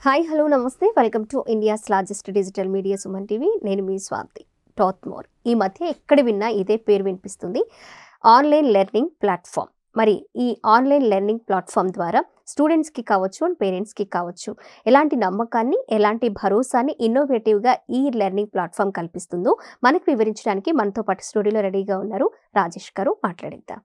Hi hello నమస్తే welcome to India's largest digital media Suman TV. నేను మీ స్వాతి. టాత్మోర్ ఈ మధ్య ఎక్కడ విన్నా ఇదే పేరు వినిపిస్తుంది, ఆన్లైన్ లెర్నింగ్ ప్లాట్ఫామ్. మరి ఈ ఆన్లైన్ లెర్నింగ్ ప్లాట్ఫామ్ ద్వారా స్టూడెంట్స్కి కావచ్చు అండ్ పేరెంట్స్కి కావచ్చు ఎలాంటి నమ్మకాన్ని, ఎలాంటి భరోసాని ఇన్నోవేటివ్గా ఈ లెర్నింగ్ ప్లాట్ఫామ్ కల్పిస్తుందో మనకు వివరించడానికి మనతో పాటు స్టూడియోలో రెడీగా ఉన్నారు రాజేష్ గారు. మాట్లాడిద్దాం.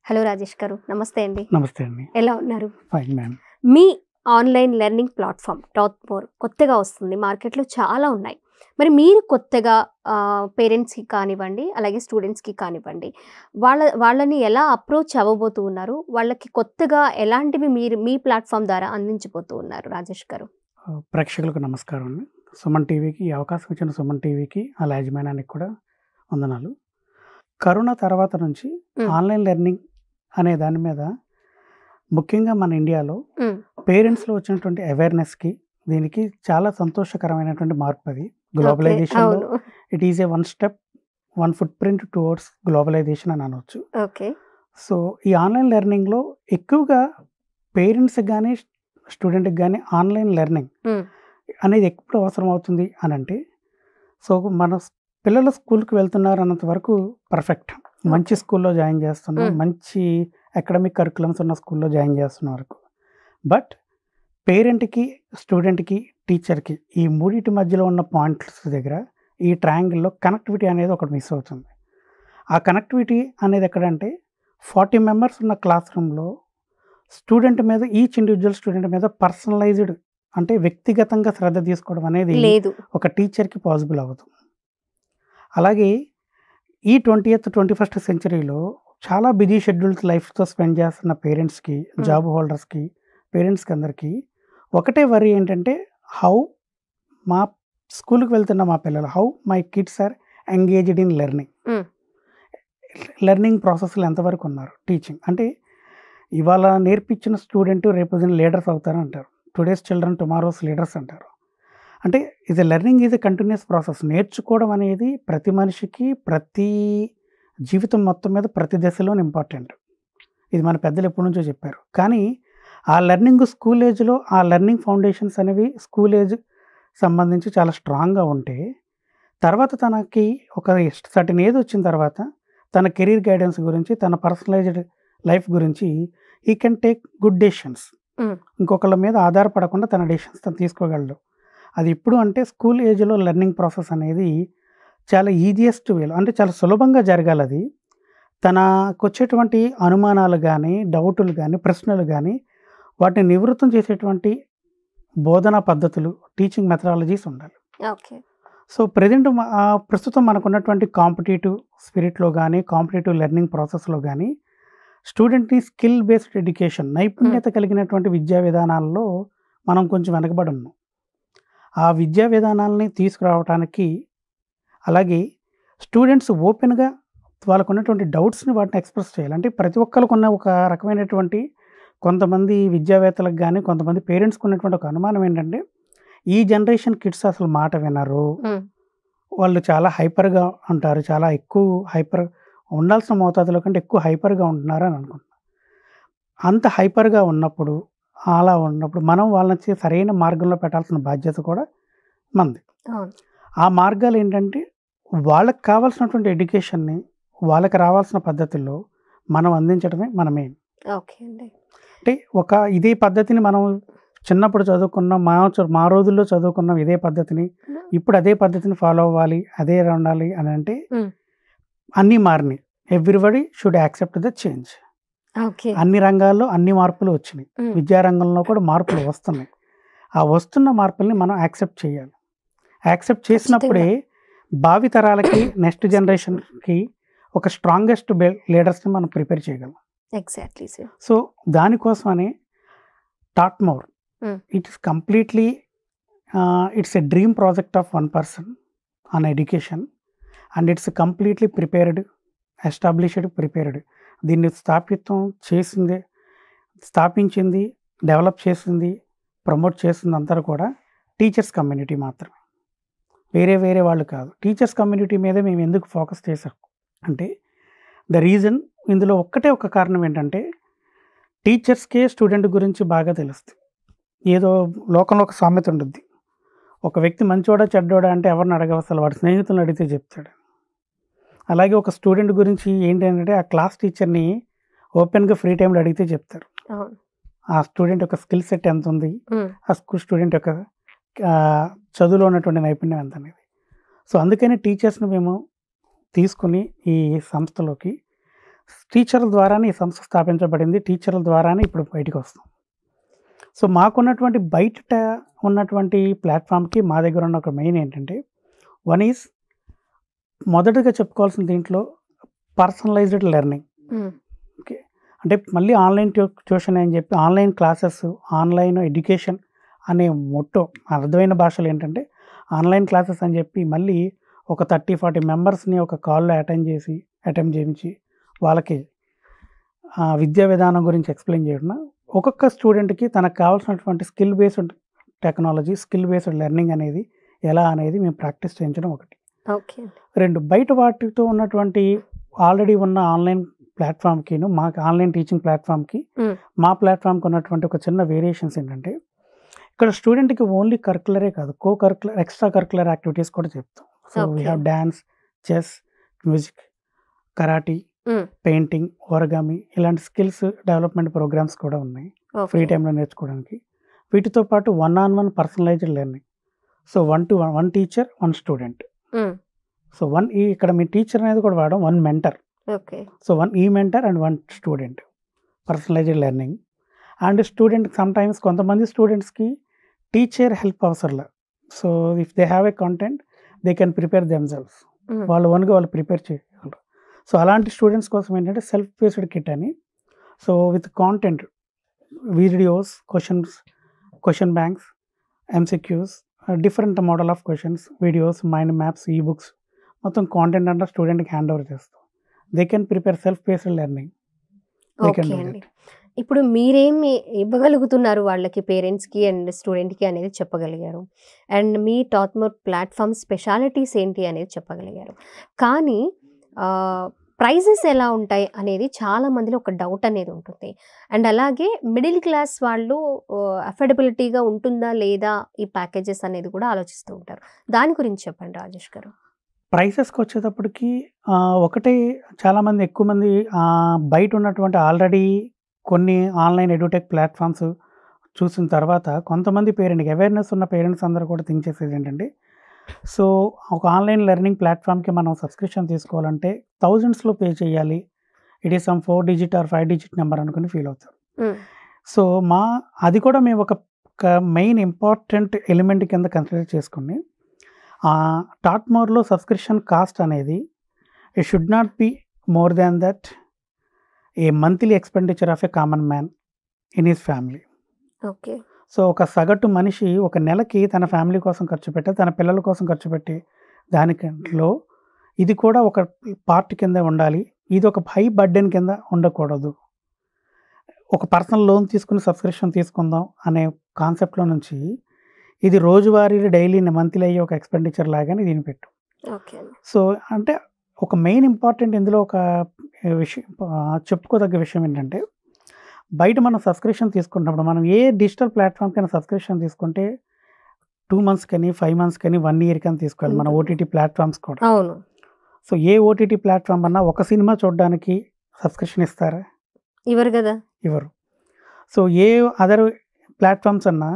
హలో రాజేష్ గారు, నమస్తే అండి. నమస్తే అండి. ఎలా ఉన్నారు? Fine ma'am. మీ ఆన్లైన్ లెర్నింగ్ ప్లాట్ఫామ్ టాత్మోర్ కొత్తగా వస్తుంది, మార్కెట్లో చాలా ఉన్నాయి. మరి మీరు కొత్తగా పేరెంట్స్కి కానివ్వండి, అలాగే స్టూడెంట్స్కి కానివ్వండి, వాళ్ళని ఎలా అప్రోచ్ అవ్వబోతూ ఉన్నారు, వాళ్ళకి కొత్తగా ఎలాంటివి మీరు మీ ప్లాట్ఫామ్ ద్వారా అందించబోతూ ఉన్నారు రాజేష్ గారు? ప్రేక్షకులకు నమస్కారం అండి. సుమన్ టీవీకి ఈ అవకాశం ఇచ్చిన సుమన్ టీవీకి అలా యాజమాన్యానికి కూడా వందనాలు. కరోనా తర్వాత నుంచి ఆన్లైన్ లెర్నింగ్ అనే దాని మీద ముఖ్యంగా మన ఇండియాలో పేరెంట్స్లో వచ్చినటువంటి అవేర్నెస్కి దీనికి చాలా సంతోషకరమైనటువంటి మార్పు. అది గ్లోబలైజేషన్లో it is a one foot print towards globalization అని అనవచ్చు. ఓకే. సో ఈ ఆన్లైన్ లెర్నింగ్లో ఎక్కువగా పేరెంట్స్కి కానీ స్టూడెంట్కి కానీ ఆన్లైన్ లెర్నింగ్ అనేది ఎప్పుడు అవసరం అవుతుంది అని అంటే, సో మన పిల్లలు స్కూల్కి వెళ్తున్నారు అన్నంత వరకు పర్ఫెక్ట్, మంచి స్కూల్లో జాయిన్ చేస్తున్నాం, మంచి అకాడమిక్ కరికులమ్స్ ఉన్న స్కూల్లో జాయిన్ చేస్తున్న వరకు. బట్ పేరెంట్కి, స్టూడెంట్కి, టీచర్కి ఈ మూడింటి మధ్యలో ఉన్న పాయింట్స్ దగ్గర ఈ ట్రయాంగిల్లో కనెక్టివిటీ అనేది ఒకటి మిస్ అవుతుంది. ఆ కనెక్టివిటీ అనేది ఎక్కడంటే 40 మెంబర్స్ ఉన్న క్లాస్ రూమ్లో స్టూడెంట్ మీద, ఈచ్ ఇండివిజువల్ స్టూడెంట్ మీద పర్సనలైజ్డ్ అంటే వ్యక్తిగతంగా శ్రద్ధ తీసుకోవడం అనేది లేదు, ఒక టీచర్కి పాసిబుల్ అవ్వదు. అలాగే ఈ 20th 21st సెంచరీలో చాలా బిజీ షెడ్యూల్స్ లైఫ్తో స్పెండ్ చేస్తున్న పేరెంట్స్కి, జాబ్ హోల్డర్స్కి, పేరెంట్స్కి అందరికీ ఒకటే వరీ ఏంటంటే, హౌ మా స్కూల్కి వెళ్తున్న మా పిల్లలు, how my kids are engaged in learning ప్రాసెస్లో ఎంతవరకు ఉన్నారు. టీచింగ్ అంటే ఇవాళ నేర్పించిన స్టూడెంట్ రేపు లీడర్స్ అవుతారు అంటారు. టుడేస్ చిల్డ్రన్ టుమారోస్ లీడర్స్ అంటారు. అంటే learning is a continuous process. నేర్చుకోవడం అనేది ప్రతి మనిషికి, ప్రతి జీవితం మొత్తం మీద ప్రతి దశలోనే ఇంపార్టెంట్. ఇది మన పెద్దలు ఎప్పటి నుంచో చెప్పారు. కానీ ఆ లెర్నింగ్ స్కూల్ ఏజ్లో ఆ లెర్నింగ్ ఫౌండేషన్స్ అనేవి స్కూల్ ఏజ్ సంబంధించి చాలా స్ట్రాంగ్గా ఉంటే, తర్వాత తనకి ఒక సర్టెన్ ఏజ్ వచ్చిన తర్వాత తన కెరీర్ గైడెన్స్ గురించి, తన పర్సనలైజ్డ్ లైఫ్ గురించి he can take good decisions. ఇంకొకళ్ళ మీద ఆధారపడకుండా తన డెసిషన్స్ తను తీసుకోగలడు. అది ఇప్పుడు అంటే స్కూల్ ఏజ్లో లెర్నింగ్ ప్రాసెస్ అనేది చాలా ఈజియెస్ట్ వేలో, అంటే చాలా సులభంగా జరగాలి. అది తనకు వచ్చేటువంటి అనుమానాలు కానీ, డౌటులు కానీ, ప్రశ్నలు కానీ వాటిని నివృత్తం చేసేటువంటి బోధనా పద్ధతులు, టీచింగ్ మెథడాలజీస్ ఉండాలి. ఓకే. సో ప్రస్తుతం మనకున్నటువంటి కాంపిటేటివ్ స్పిరిట్లో కానీ, కాంపిటేటివ్ లెర్నింగ్ ప్రాసెస్లో కానీ స్టూడెంట్ని స్కిల్ బేస్డ్ ఎడ్యుకేషన్, నైపుణ్యత కలిగినటువంటి విద్యా విధానాల్లో మనం కొంచెం వెనకబడి ఉన్నాం. ఆ విద్యా విధానాలని తీసుకురావడానికి, అలాగే స్టూడెంట్స్ ఓపెన్గా వాళ్ళకు ఉన్నటువంటి డౌట్స్ని వాటిని ఎక్స్ప్రెస్ చేయాలి. అంటే ప్రతి ఒక్కరికి ఉన్న ఒక రకమైనటువంటి, కొంతమంది విద్యావేత్తలకు కానీ, కొంతమంది పేరెంట్స్కి ఉన్నటువంటి ఒక అనుమానం ఏంటంటే, ఈ జనరేషన్ కిడ్స్ అసలు మాట వినరు, వాళ్ళు చాలా హైపర్గా ఉంటారు, చాలా ఎక్కువ హైపర్ ఉండాల్సిన మోతాదులో కంటే ఎక్కువ హైపర్గా ఉంటున్నారు అని అనుకుంటున్నాను. అంత హైపర్గా ఉన్నప్పుడు, అలా ఉన్నప్పుడు మనం వాళ్ళని సరైన మార్గంలో పెట్టాల్సిన బాధ్యత కూడా మనది. ఆ మార్గాలు ఏంటంటే, వాళ్ళకి కావాల్సినటువంటి ఎడ్యుకేషన్ని వాళ్ళకి రావాల్సిన పద్ధతుల్లో మనం అందించడమే మన మెయిన్. ఓకే అండి. అంటే ఇదే పద్ధతిని మనం చిన్నప్పుడు చదువుకున్నాం, మా రోజుల్లో చదువుకున్నాం ఇదే పద్ధతిని, ఇప్పుడు అదే పద్ధతిని ఫాలో అవ్వాలి, అదే ఉండాలి అని అంటే అన్నీ మారినాయి. Everybody should accept the change. అన్ని రంగాల్లో అన్ని మార్పులు వచ్చినాయి, విద్యారంగంలో కూడా మార్పులు వస్తున్నాయి. ఆ వస్తున్న మార్పుల్ని మనం యాక్సెప్ట్ చేయాలి. యాక్సెప్ట్ చేసినప్పుడే భావి తరాలకి, నెక్స్ట్ జనరేషన్కి ఒక స్ట్రాంగెస్ట్ లీడర్స్ని మనం ప్రిపేర్ చేయగలం. Exactly sir. సో దానికోసమని Tatmore, it is completely it's a dream project of one person on education and it's completely prepared, established, prepared. దీన్ని స్థాపించింది, డెవలప్ చేసింది, ప్రమోట్ చేసింది అంతా కూడా టీచర్స్ కమ్యూనిటీ మాత్రమే, వేరే వాళ్ళు కాదు. టీచర్స్ కమ్యూనిటీ మీదే మేము ఎందుకు ఫోకస్ చేసాం అంటే, ద రీజన్ ఇందులో ఒక కారణం ఏంటంటే, టీచర్స్కే స్టూడెంట్ గురించి బాగా తెలుస్తుంది. ఏదో లోకంలో ఒక సామెత ఉంటుంది, ఒక వ్యక్తి మంచోడా చెడ్డోడా అంటే ఎవరిని అడగవసలు, వాడి స్నేహితులను అడిగితే చెప్తాడు. అలాగే ఒక స్టూడెంట్ గురించి ఏంటంటే ఆ క్లాస్ టీచర్ని ఓపెన్గా ఫ్రీ టైంలో అడిగితే చెప్తారు ఆ స్టూడెంట్ యొక్క స్కిల్ సెట్ ఎంత ఉంది, ఆ స్టూడెంట్ యొక్క చదువులో ఉన్నటువంటి నైపుణ్యం ఎంత అనేది. సో అందుకని టీచర్స్ని మేము తీసుకుని ఈ సంస్థలోకి, టీచర్ల ద్వారానే ఈ సంస్థ స్థాపించబడింది, టీచర్ల ద్వారానే ఇప్పుడు బయటికి వస్తాం. సో మాకున్నటువంటి బయట ఉన్నటువంటి ప్లాట్ఫామ్కి మా దగ్గర ఉన్న ఒక మెయిన్ ఏంటంటే, వన్ ఈజ్ మొదటగా చెప్పుకోవాల్సిన దీంట్లో పర్సనలైజ్డ్ లెర్నింగ్. ఓకే, అంటే మళ్ళీ ఆన్లైన్ ట్యూషన్ అని చెప్పి ఆన్లైన్ క్లాసెస్, ఆన్లైన్ ఎడ్యుకేషన్ అనే మొట్టో అర్థమైన భాషలు ఏంటంటే ఆన్లైన్ క్లాసెస్ అని చెప్పి మళ్ళీ ఒక 30-40 మెంబర్స్ని ఒక కాల్లో అటెంప్ట్ చేయించి వాళ్ళకి విద్యా విధానం గురించి ఎక్స్ప్లెయిన్ చేయడం, ఒక్కొక్క స్టూడెంట్కి తనకు కావాల్సినటువంటి skill based technology, skill based learning అనేది ఎలా అనేది మేము ప్రాక్టీస్ చేయించడం ఒకటి. రెండు, బయట వాటితో ఉన్నటువంటి ఆల్రెడీ ఉన్న ఆన్లైన్ ప్లాట్ఫామ్కి మా ఆన్లైన్ టీచింగ్ ప్లాట్ఫామ్కి మా ప్లాట్ఫామ్కి ఉన్నటువంటి ఒక చిన్న వేరియేషన్స్ ఏంటంటే, ఇక్కడ స్టూడెంట్కి ఓన్లీ కరికులరే కాదు, కరికులర్ ఎక్స్ట్రా కరికులర్ యాక్టివిటీస్ కూడా చెప్తాం. So we have dance, chess, music, karate, painting, origami ఇలాంటి స్కిల్స్ డెవలప్మెంట్ ప్రోగ్రామ్స్ కూడా ఉన్నాయి ఫ్రీ టైంలో నేర్చుకోవడానికి. వీటితో పాటు 1-on-1 personalized learning. So 1 teacher 1 student. So ఇక్కడ మీ టీచర్ అనేది కూడా వాడడం 1 mentor. So 1 mentor and 1 student personalized learning. And student sometimes కొంతమంది స్టూడెంట్స్కి టీచర్ హెల్ప్ అవసరంలే. So if they have a content they can prepare themselves, వాళ్ళు ఓన్గా వాళ్ళు ప్రిపేర్ చేయగలరు. సో అలాంటి స్టూడెంట్స్ కోసం ఏంటంటే సెల్ఫ్ బేస్డ్ కిట్ అని, so with content, videos, question banks, MCQs, different model of questions, videos, mind maps, ebooks, మొత్తం content అంటే స్టూడెంట్కి హ్యాండ్ ఓవర్ చేస్తాం. They can prepare self based learning. ఇప్పుడు మీరేమి ఇవ్వగలుగుతున్నారు వాళ్ళకి, పేరెంట్స్కి అండ్ స్టూడెంట్కి అనేది చెప్పగలిగారు. అండ్ మీ టాత్మోర్ ప్లాట్ఫామ్ స్పెషాలిటీస్ ఏంటి అనేది చెప్పగలిగారు. కానీ ప్రైజెస్ ఎలా ఉంటాయి అనేది చాలా మందిలో ఒక డౌట్ అనేది ఉంటుంది. అండ్ అలాగే మిడిల్ క్లాస్ వాళ్ళు అఫోర్డబిలిటీగా ఉంటుందా లేదా ఈ ప్యాకేజెస్ అనేది కూడా ఆలోచిస్తూ ఉంటారు. దాని గురించి చెప్పండి రాజేష్ గారు. ప్రైసెస్కి వచ్చేటప్పటికి ఒకటే, చాలామంది ఎక్కువ మంది బయట ఉన్నటువంటి ఆల్రెడీ కొన్ని ఆన్లైన్ ఎడ్యుటెక్ ప్లాట్ఫామ్స్ చూసిన తర్వాత కొంతమంది అవేర్నెస్ ఉన్న పేరెంట్స్ అందరూ కూడా థింక్ చేసేది ఏంటంటే, సో ఒక ఆన్లైన్ లెర్నింగ్ ప్లాట్ఫామ్కి మనం సబ్స్క్రిప్షన్ తీసుకోవాలంటే థౌజండ్స్లో పే చేయాలి, it is some 4 digit or 5 digit number అనుకుని ఫీల్ అవుతారు. సో అది కూడా మేము ఒక మెయిన్ ఇంపార్టెంట్ ఎలిమెంట్ కింద కన్సిడర్ చేసుకుని, టాట్మోర్లో సబ్స్క్రిప్షన్ కాస్ట్ అనేది it should not be more than that a monthly expenditure of a common man in his family. Okay. So ఒక సగటు మనిషి ఒక నెలకి తన ఫ్యామిలీ కోసం ఖర్చు పెట్టే, తన పిల్లల కోసం ఖర్చు పెట్టే దానిలో ఇది కూడా ఒక పార్ట్ కింద ఉండాలి. ఇది ఒక హై బర్డెన్ కింద ఉండకూడదు. ఒక పర్సనల్ లోన్ తీసుకుని సబ్స్క్రిప్షన్ తీసుకుందాం అనే కాన్సెప్ట్లో నుంచి ఇది రోజువారీ డైలీ మంత్లీ అయ్యే ఒక ఎక్స్పెండిచర్ లాగానే దీన్ని పెట్టు. సో అంటే ఒక మెయిన్ ఇంపార్టెంట్ ఇందులో ఒక విషయం, చెప్పుకోదగ్గ విషయం ఏంటంటే, బయట మనం సబ్స్క్రిప్షన్ తీసుకున్నప్పుడు మనం ఏ డిజిటల్ ప్లాట్ఫామ్కైనా సబ్స్క్రిప్షన్ తీసుకుంటే 2 months కానీ 5 months కానీ 1 year కానీ తీసుకోవాలి. మన ఓటీటీ ప్లాట్ఫామ్స్ కూడా. అవును. సో ఏ ఓటీటీ ప్లాట్ఫామ్ అన్నా ఒక సినిమా చూడడానికి సబ్స్క్రిప్షన్ ఇస్తారా? ఇవ్వరు కదా. ఇవ్వరు. సో ఏ అదర్ ప్లాట్ఫామ్స్ అన్నా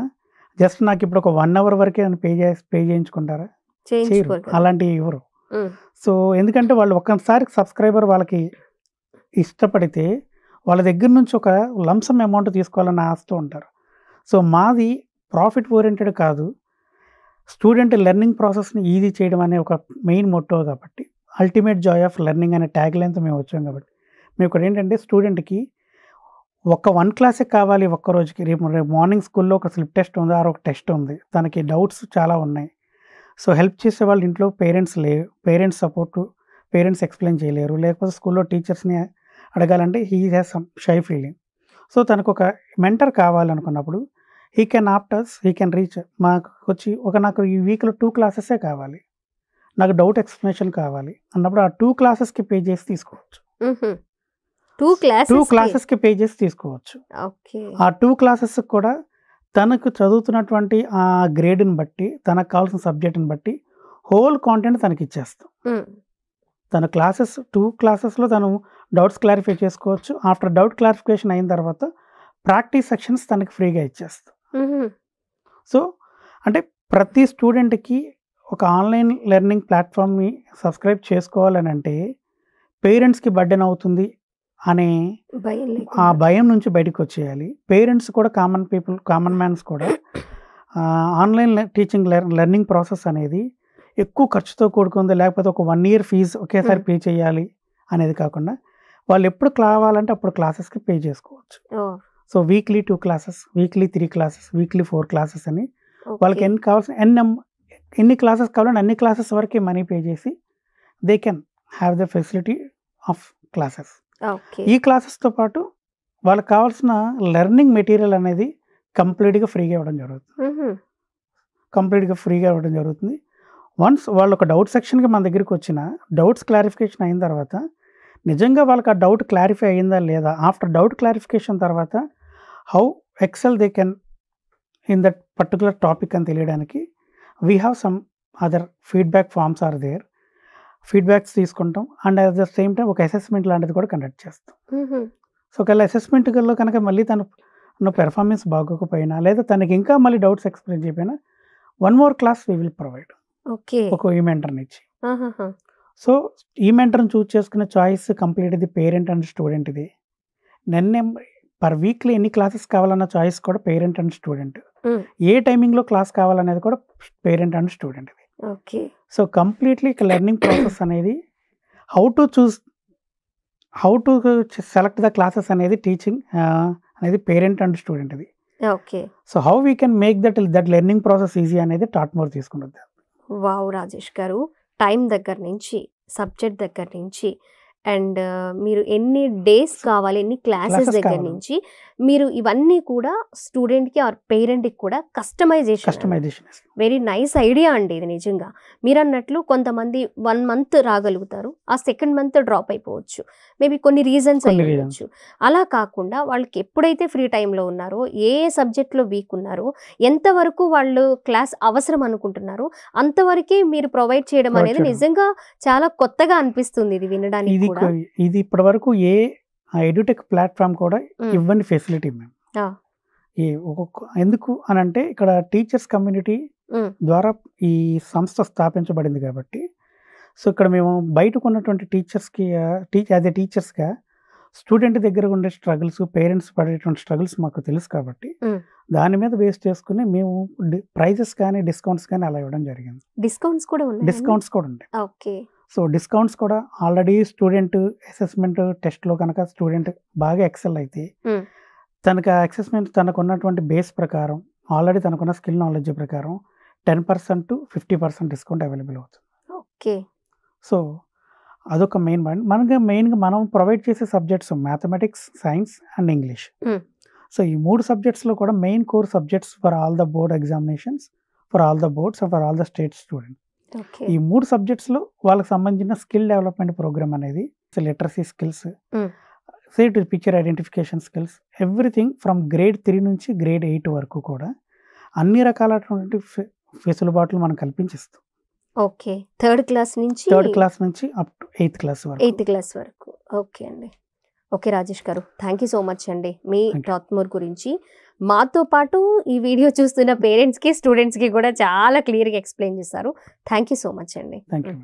జస్ట్ నాకు ఇప్పుడు ఒక 1 hour వరకే పే చేయించుకుంటారా? చేయరు. అలాంటివి ఇవ్వరు. సో ఎందుకంటే వాళ్ళు ఒక్కసారి సబ్స్క్రైబర్ వాళ్ళకి ఇష్టపడితే వాళ్ళ దగ్గర నుంచి ఒక లంసమ్ అమౌంట్ తీసుకోవాలని ఆశతో ఉంటారు. సో మాది ప్రాఫిట్ ఓరియంటెడ్ కాదు, స్టూడెంట్ లెర్నింగ్ ప్రాసెస్ని ఈజీ చేయడం అనే ఒక మెయిన్ మోటో కాబట్టి, అల్టిమేట్ జాయ్ ఆఫ్ లెర్నింగ్ అనే ట్యాగ్ లైన్తో మేము వచ్చాం కాబట్టి, మేము ఇక్కడ ఏంటంటే స్టూడెంట్కి ఒక 1 క్లాసే కావాలి ఒక్క రోజుకి. రేపు మార్నింగ్ స్కూల్లో ఒక స్లిప్ టెస్ట్ ఉంది, ఒక టెస్ట్ ఉంది, తనకి డౌట్స్ చాలా ఉన్నాయి. సో హెల్ప్ చేసే వాళ్ళు ఇంట్లో పేరెంట్స్ సపోర్టు, పేరెంట్స్ ఎక్స్ప్లెయిన్ చేయలేరు, లేకపోతే స్కూల్లో టీచర్స్ని అడగాలంటే he has some shy feeling. So తనకు ఒక మెంటర్ కావాలనుకున్నప్పుడు he can opt us, he can reach మాకు వచ్చి నాకు ఈ వీక్లో 2 క్లాసెసే కావాలి, నాకు డౌట్ ఎక్స్ప్లెనేషన్ కావాలి అన్నప్పుడు ఆ 2 క్లాసెస్కి పే చేసి తీసుకోవచ్చు. 2 క్లాసెస్కి పే చేసి తీసుకోవచ్చు. ఆ 2 క్లాసెస్ కూడా తనకు చదువుతున్నటువంటి ఆ గ్రేడ్‌ని బట్టి, తనకు కావాల్సిన సబ్జెక్ట్‌ని బట్టి హోల్ కాంటెంట్ తనకిచ్చేస్తాం. తన క్లాసెస్ 2 క్లాసెస్‌లో తను డౌట్స్ క్లారిఫై చేసుకోవచ్చు. ఆఫ్టర్ డౌట్ క్లారిఫికేషన్ అయిన తర్వాత ప్రాక్టీస్ సెక్షన్స్ తనకి ఫ్రీగా ఇచ్చేస్తాం. సో, అంటే ప్రతి స్టూడెంట్‌కి ఒక ఆన్‌లైన్ లెర్నింగ్ ప్లాట్‌ఫామ్‌ని సబ్స్క్రైబ్ చేసుకోవాలనంటే పేరెంట్స్‌కి బర్డెన్ అవుతుంది అనే ఆ భయం నుంచి బయటికొచ్చేయాలి. పేరెంట్స్ కూడా కామన్ మ్యాన్స్ కూడా ఆన్‌లైన్ టీచింగ్ లెర్నింగ్ ప్రాసెస్ అనేది ఎక్కువ ఖర్చుతో కూడుకుంది. లేకపోతే ఒక 1 ఇయర్ ఫీజు ఒకేసారి పే చేయాలి అనేది కాకుండా వాళ్ళు ఎప్పుడు కావాలంటే అప్పుడు క్లాసెస్‌కి పే చేసుకోవచ్చు. So, weekly 2 classes, weekly 3 classes, weekly 4 classes అని వాళ్ళకి ఎన్ని క్లాసెస్ కావాలంటే అన్ని క్లాసెస్ వరకే మనీ పే చేసి they can have the facility of classes. ఈ క్లాసెస్‌తో పాటు వాళ్ళకి కావాల్సిన లెర్నింగ్ మెటీరియల్ అనేది కంప్లీట్‌గా ఫ్రీగా ఇవ్వడం జరుగుతుంది. వన్స్ వాళ్ళు ఒక డౌట్ సెక్షన్‌కి మన దగ్గరికి వచ్చిన డౌట్స్ క్లారిఫికేషన్ అయిన తర్వాత నిజంగా వాళ్ళకి ఆ డౌట్ క్లారిఫై అయిందా లేదా, ఆఫ్టర్ డౌట్ క్లారిఫికేషన్ తర్వాత how excel they can in that particular topic అని తెలియడానికి we have some other feedback forms are there. ఫీడ్బ్యాక్స్ తీసుకుంటాం and at the same time ఒక అసెస్మెంట్ లాంటిది కూడా కండక్ట్ చేస్తాం. సో, ఒకవేళ అసెస్మెంట్‌లో కనుక మళ్ళీ తను పెర్ఫార్మెన్స్ బాగోకపోయినా లేదా తనకి ఇంకా మళ్ళీ డౌట్స్ ఎక్స్‌ప్లెయిన్ చేయకపోయినా 1 more class we will provide. ఒక ఈ మెంటర్‌ని ఇచ్చి. సో, ఈ మెంటర్‌ని చూజ్ చేసుకునే చాయిస్ కంప్లీట్‌ది పేరెంట్ అండ్ స్టూడెంట్‌ది. పర్ వీక్‌లీ ఎన్ని క్లాసెస్ కావాలన్న చాయిస్ కూడా పేరెంట్ అండ్ స్టూడెంట్. ఏ టైమింగ్‌లో క్లాస్ కావాలనేది కూడా పేరెంట్ అండ్ స్టూడెంట్‌ది. సో, కంప్లీట్‌లీ లెర్నింగ్ ప్రాసెస్ అనేది how to select the classes అనేది టీచింగ్ అనేది పేరెంట్ అండ్ స్టూడెంట్‌ది. So, how we can make that learning process easy అనేది టాట్‌మోర్ తీసుకుంటుంది. వావ్! రాజేష్ గారు, టైం దగ్గర నుంచి, సబ్జెక్ట్ దగ్గర నుంచి అండ్ మీరు ఎన్ని డేస్ కావాలి, ఎన్ని క్లాసెస్ దగ్గర నుంచి మీరు ఇవన్నీ కూడా స్టూడెంట్‌కి ఆర్ పేరెంట్‌కి కూడా కస్టమైజేషన్. వెరీ నైస్ ఐడియా అండి ఇది నిజంగా. మీరన్నట్లు కొంతమంది 1 మంత్ రాగలుగుతారు. ఆ సెకండ్ మంత్ డ్రాప్ అయిపోవచ్చు. మేబీ కొన్ని రీజన్స్ అయ్యవచ్చు. అలా కాకుండా వాళ్ళకి ఎప్పుడైతే ఫ్రీ టైంలో ఉన్నారో, ఏ సబ్జెక్ట్లో వీక్ ఉన్నారో, ఎంతవరకు వాళ్ళు క్లాస్ అవసరం అనుకుంటున్నారో అంతవరకే మీరు ప్రొవైడ్ చేయడం అనేది నిజంగా చాలా కొత్తగా అనిపిస్తుంది ఇది వినడానికి కూడా. ఇది ఇప్పటివరకు ఏ ఎడ్యుటెక్ ప్లాట్‌ఫామ్ కూడా ఇవ్వని ఫెసిలిటీ మ్యామ్. ఎందుకు అనంటే ఇక్కడ టీచర్స్ కమ్యూనిటీ ద్వారా ఈ సంస్థ స్థాపించబడింది కాబట్టి. సో, ఇక్కడ మేము బయటకున్నటువంటి టీచర్స్‌కి యాజ్ ఎ టీచర్స్‌గా స్టూడెంట్ దగ్గర ఉండే స్ట్రగుల్స్, పేరెంట్స్ పడేటువంటి స్ట్రగుల్స్ మాకు తెలుసు కాబట్టి దాని మీద బేస్ చేసుకుని మేము ప్రైజెస్ కానీ, డిస్కౌంట్స్ కానీ అలా ఇవ్వడం జరిగింది. డిస్కౌంట్స్ కూడా ఉంటాయి. సో, డిస్కౌంట్స్ కూడా ఆల్రెడీ స్టూడెంట్ అసెస్మెంట్ టెస్ట్‌లో కనుక స్టూడెంట్ బాగా ఎక్సెల్ అయితే తనకు ఆ అసెస్మెంట్ తనకున్నటువంటి బేస్ ప్రకారం ఆల్రెడీ తనకున్న స్కిల్ నాలెడ్జ్ ప్రకారం 10% to 50% డిస్కౌంట్ అవైలబుల్ అవుతుంది. సో, అదొక మెయిన్ పాయింట్. మెయిన్‌గా మనం ప్రొవైడ్ చేసే subjects mathematics, science and English. So, ఈ 3 సబ్జెక్ట్స్‌లో కూడా main core subjects for all the board examinations, for all the boards and for all the state students. ఈ 3 సబ్జెక్ట్స్‌లో వాళ్ళకి సంబంధించిన స్కిల్ డెవలప్‌మెంట్ ప్రోగ్రామ్ అనేది literacy skills, picture identification skills, everything from grade 3 నుంచి grade 8 వరకు కూడా అన్ని రకాలైనటువంటి వెసులుబాట్లు మనం కల్పించిస్తాం. థర్డ్ క్లాస్ నుంచి అప్ టు 8th క్లాస్ వరకు. ఓకే అండి. ఓకే రాజేష్ గారు, థ్యాంక్ యూ సో మచ్ అండి. మీ టాట్‌మోర్ గురించి మాతో పాటు ఈ వీడియో చూస్తున్న పేరెంట్స్‌కి, స్టూడెంట్స్‌కి కూడా చాలా క్లియర్‌గా ఎక్స్‌ప్లెయిన్ చేశారు. థ్యాంక్ యూ సో మచ్ అండి. Thank you.